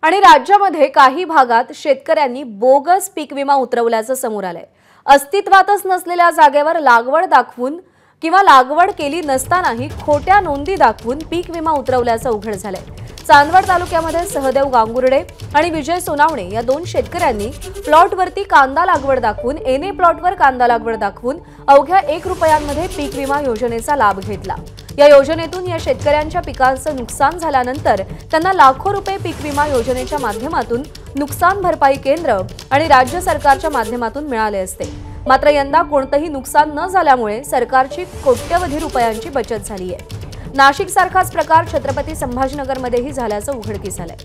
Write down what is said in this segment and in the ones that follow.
आणि राज्यामध्ये काही भागात शेतकऱ्यांनी बोगस पीक विमा उतरवल्याचं समोर आलंय। अस्तित्वातच नसलेल्या जागेवर लागवड दाखवून किंवा लागवड केली नसतानाही खोट्या नोंदी दाखवून पीक विमा उतरवल्याचं उघड झालंय। चांदवड तालुक्यामध्ये सहदेव गांगुर्डे आणि विजय सोनावणे या दोन शेतकऱ्यांनी प्लॉटवरती कांदा लागवड दाखवून एने प्लॉटवर कांदा लागवड दाखवून अवघ्या 1 रुपयांमध्ये पीक विमा योजनेचा लाभ घेतला। या योजनेतून या शेतकऱ्यांच्या पिकांचं नुकसान झाल्यानंतर त्यांना लाखो रुपये पीक विमा योजनेच्या माध्यमातून नुकसान भरपाई केंद्र आणि राज्य सरकारच्या माध्यमातून मिळाले असते। मात्र यंदा कोणतेही नुकसान न झाल्यामुळे सरकारची कोट्यवधी रुपयांची बचत झाली आहे। नाशिक सारखाच प्रकार छत्रपती संभाजीनगरमध्येही झाल्याचं उघडकीस आलंय।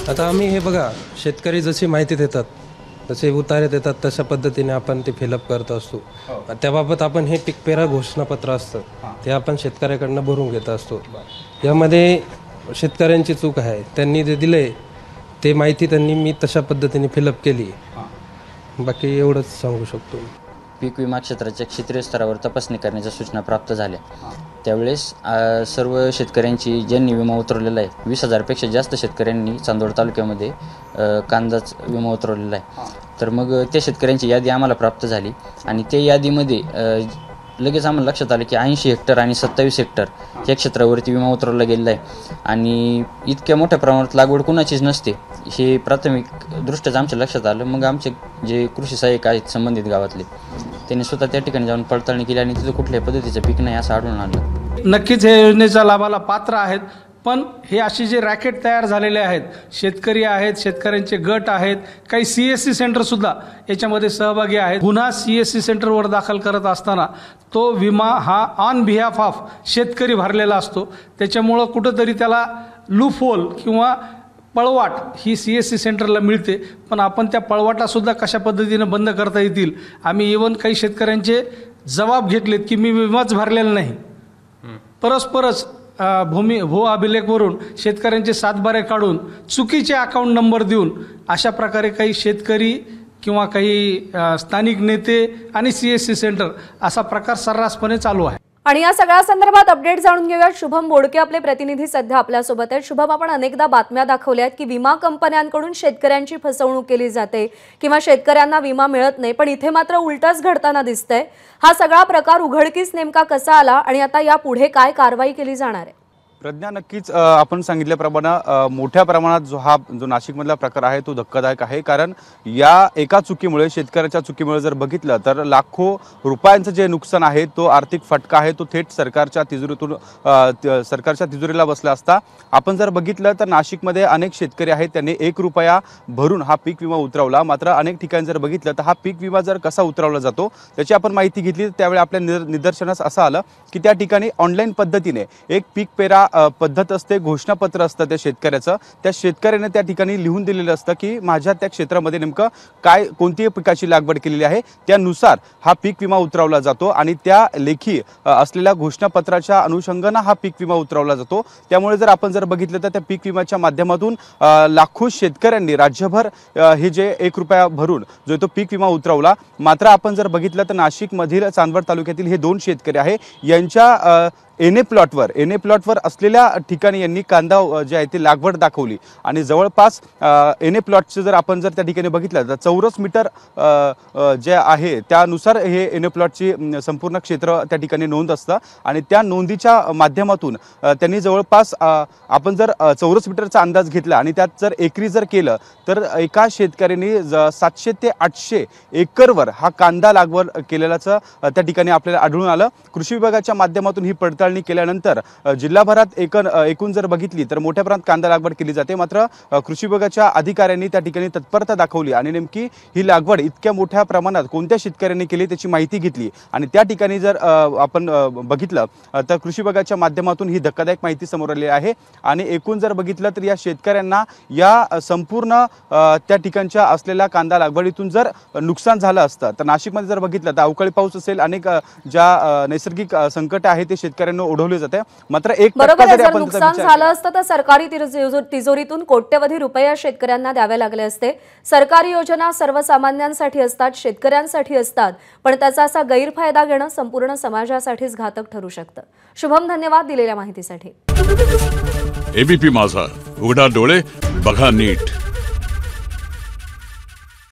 आता आम्ही हे बघा, शेतकरी जशी माहिती देतात जसे उतारे देतात तशा पद्धतीने आपण ते फिलअप करत असतो। त्याबाबत आपण हे पीक पेरा घोषणापत्र असतं ते आपण शेतकऱ्याकडनं भरून घेत असतो। यामध्ये शेतकऱ्यांची चूक आहे, त्यांनी जे दिले ते माहिती त्यांनी मी तशा पद्धतीने फिलअप केली। बाकी एवढंच सांगू शकतो। पीक विमा क्षेत्राच्या क्षेत्रीय स्तरावर तपासणी करण्याच्या सूचना प्राप्त झाल्या। त्यावेळेस सर्व शेतकऱ्यांची ज्यांनी विमा उतरवलेला आहे 20,000 पेक्षा जास्त शेतकऱ्यांनी चांदवड तालुक्यामध्ये कांदाच विमा उतरवलेला आहे। तर मग त्या शेतकऱ्यांची यादी आम्हाला प्राप्त झाली आणि त्या यादीमध्ये लगेच आम्हाला लक्षात आलं की 80 हेक्टर आणि 27 हेक्टर या क्षेत्रावरती विमा उतरवला गेलेला आहे आणि इतक्या मोठ्या प्रमाणात लागवड कुणाचीच नसते हे प्राथमिक दृष्ट्याच आमच्या लक्षात आलं। मग आमचे जे कृषी सहाय्यक आहेत संबंधित गावातले त्यांनी स्वतः त्या ठिकाणी जाऊन पडताळणी केली आणि तिथं कुठल्याही पद्धतीचं पीक नाही असं आढळून आलं। नक्कीच हे योजनेच्या लाभाला पात्र आहेत, पण हे अशी जे रॅकेट तयार झालेले आहेत, शेतकरी आहेत, शेतकऱ्यांचे गट आहेत, काही CSC सेंटर सुद्धा याच्यामध्ये सहभागी आहेत। गुन्हा CSC सेंटरवर दाखल करत असताना तो विमा हा ऑन बिहाफ ऑफ शेतकरी भरलेला असतो। त्याच्यामुळं कुठंतरी त्याला लूपहोल किंवा पळवाट ही CSC सेंटरला मिळते, पण आपण त्या पळवाटासुद्धा कशा पद्धतीने बंद करता येतील आम्ही इव्हन काही शेतकऱ्यांचे जबाब घेतलेत की मी विमाच भरलेला नाही। परस्परच भू अभिलेखवरून शेतकऱ्यांचे सातबारे काढून चुकीचे अकाउंट नंबर देऊन अशा प्रकारे काही शेतकरी किंवा काही स्थानिक नेते आणि CSC सेंटर असा प्रकार सर्रासपणे चालू आहे। आणि या सगळ्या संदर्भात अपडेट जाणून घेऊयात। शुभम बोडके आपले प्रतिनिधी सध्या आपल्या सोबत आहेत। शुभम, आपण अनेकदा बातम्या दाखवल्यात की विमा कंपन्यांकडून शेतकऱ्यांची फसवणूक केली जाते किंवा शेतकऱ्यांना विमा मिळत नाही, पण इथे मात्र उलटच घडताना दिसतंय। हा सगळा प्रकार उघडकीस नेमका कसा आला आणि आता यापुढे काय कारवाई केली जाणार आहे? प्रज्ञा, नक्कीच आपण सांगितल्याप्रमाणे मोठ्या प्रमाणात जो नाशिकमधला प्रकार आहे तो धक्कादायक आहे। कारण या एका चुकीमुळे, शेतकऱ्याच्या चुकीमुळे जर बघितलं तर लाखो रुपयांचं जे नुकसान आहे, तो आर्थिक फटका आहे, तो थेट सरकारच्या तिजोरीला बसला असता। आपण जर बघितलं तर नाशिकमध्ये अनेक शेतकरी आहेत, त्यांनी 1 रुपया भरून हा पीक विमा उतरवला। मात्र अनेक ठिकाणी जर बघितलं तर हा पीक विमा जर कसा उतरवला जातो त्याची आपण माहिती घेतली, त्यावेळी आपल्या निदर्शनास असं आलं की त्या ठिकाणी ऑनलाईन पद्धतीने एक पीक पेरा पद्धत असते, घोषणापत्र असतं त्या शेतकऱ्याचं। त्या शेतकऱ्याने त्या ठिकाणी लिहून दिलेलं असतं की माझ्या त्या क्षेत्रामध्ये नेमकं काय कोणती पिकाची लागवड केलेली आहे, त्यानुसार हा पीक विमा उतरवला जातो आणि त्या लेखी असलेल्या घोषणापत्राच्या अनुषंगाने हा पीक विमा उतरवला जातो। त्यामुळे जर आपण जर बघितलं तर त्या पीक विम्याच्या माध्यमातून लाखो शेतकऱ्यांनी राज्यभर हे जे 1 रुपया भरून जो तो पीक विमा उतरवला। मात्र आपण जर बघितलं तर नाशिकमधील चांदवड तालुक्यातील हे 2 शेतकरी आहे, यांच्या एने प्लॉटवर असलेल्या ठिकाणी यांनी कांदा जे आहे ते लागवड दाखवली आणि जवळपास एने प्लॉटचं जर आपण जर त्या ठिकाणी बघितलं तर चौरस मीटर जे आहे त्यानुसार हे एने प्लॉटची संपूर्ण क्षेत्र त्या ठिकाणी नोंद असतं आणि त्या नोंदीच्या माध्यमातून त्यांनी जवळपास आपण जर चौरस मीटरचा अंदाज घेतला आणि त्यात जर एकरी जर केलं तर एका शेतकऱ्यांनी 700 ते 800 एकरवर हा कांदा लागवड केलेल्याचं त्या ठिकाणी आपल्याला आढळून आलं। कृषी विभागाच्या माध्यमातून ही पडताळणी केल्यानंतर जिल्हाभरात एकूण जर बघितली तर मोठ्या प्रमाणात कांदा लागवड केली जाते। मात्र कृषी विभागाच्या अधिकाऱ्यांनी त्या ठिकाणी तत्परता दाखवली आणि नेमकी ही लागवड इतक्या मोठ्या प्रमाणात कोणत्या शेतकऱ्यांनी केली त्याची माहिती घेतली आणि त्या ठिकाणी जर आपण बघितलं तर कृषी विभागाच्या माध्यमातून ही धक्कादायक माहिती समोर आली आहे आणि एकूण जर बघितलं तर या शेतकऱ्यांना या संपूर्ण त्या ठिकाणच्या असलेल्या कांदा लागवडीतून जर नुकसान झालं असतं तर नाशिकमध्ये जर बघितलं तर अवकाळी पाऊस असेल, अनेक ज्या नैसर्गिक संकट आहे ते शेतकऱ्यांना ओढवले जाते। मात्र एक नुकसान झालं असतं तर सरकारी तिजोरीतून कोट्यवधी रुपये शेतकऱ्यांना द्यावे लागले असते। सरकारी योजना सर्वसामान्यांसाठी असतात, शेतकऱ्यांसाठी असतात, पण त्याचा असा गैरफायदा घेणं संपूर्ण समाजासाठीच घातक ठरू शकतं। शुभम, धन्यवाद दिलेल्या माहितीसाठी। एबीपी माझा, उघडा डोळे बघा नीट.